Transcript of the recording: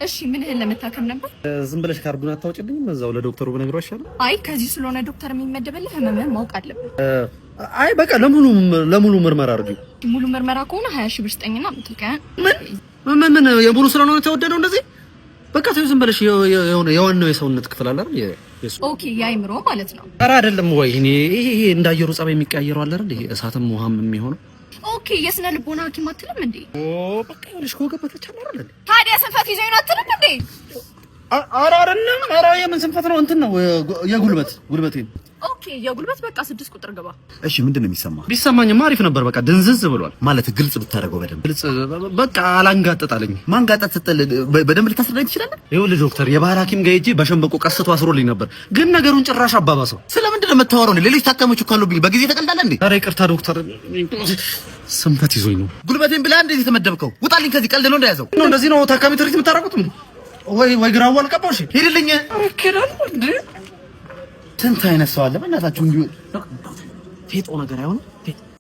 እሺ ምን እህል ለመታከም ነበር? ዝም ብለሽ ካርዱን አታውጭልኝም? እዛው ለዶክተሩ ብነግረው አይሻልም? አይ ከዚህ ስለሆነ ዶክተር የሚመደበልህ ህመምህን ማወቅ አለብን። አይ በቃ ለሙሉ ምርመራ አድርጊው። ሙሉ ምርመራ ከሆነ 20 ሺህ ብር ስጠኝና ምትልከኝ። ምን የሙሉ ስለሆነ ተወደደው እንደዚህ? በቃ ተይው ዝም ብለሽ የዋናው የሰውነት ክፍል አለ አይደል? ኦኬ የአይምሮ ማለት ነው። ኧረ አይደለም ወይ ይሄ እንዳየሩ ጸባይ የሚቀያየረው አለ አይደል? እሳትም ውሃም የሚሆነው ኦኬ የስነ ልቦና ሐኪም አትልም እንዴ? በቃ ይኸውልሽ ከወገበተች አይደል? ታዲያ ስንፈት ይዘኝ ነው አትልም እንዴ? ኧረ አይደለም። ኧረ የምን ስንፈት ነው? እንትን ነው ጉልበቴን። ኦኬ የጉልበት በቃ 6 ቁጥር ግባ። እሺ ምንድን ነው የሚሰማው? ቢሰማኝማ አሪፍ ነበር። በቃ ድንዝዝ ብሏል ማለት ግልጽ ብታደርገው በደንብ ግልጽ። በቃ አላንጋጠጣለኝ። ማንጋጠጥ ስትል በደንብ ልታስረዳኝ ትችላለህ? ይኸውልህ ዶክተር የባህል ሐኪም ጋር ሄጄ በሸንበቆ ቀስቶ አስሮልኝ ነበር፣ ግን ነገሩን ጭራሽ አባባሰው። ስለምንድን ነው የምታወራው? ሌሎች ታካሚዎች እኮ አሉብኝ። በጊዜ ተቀልዳለህ እንዴ? ኧረ ይቅርታ ዶክተር፣ ስንፈት ይዞኝ ነው። ጉልበቴን ብላ እንደዚህ ተመደብከው? ውጣልኝ ከዚህ። ቀልድ ነው እንደያዘው ነው። እንደዚህ ነው ታካሚ ትሪት የምታደርጉት? ወይ ግራው አልቀባው። እሺ ሄድልኝ። አረከራል እንዴ? ስንት አይነት ሰው አለ በእናታችሁ። እንዲሁ ፌጦ ነገር አይሆንም።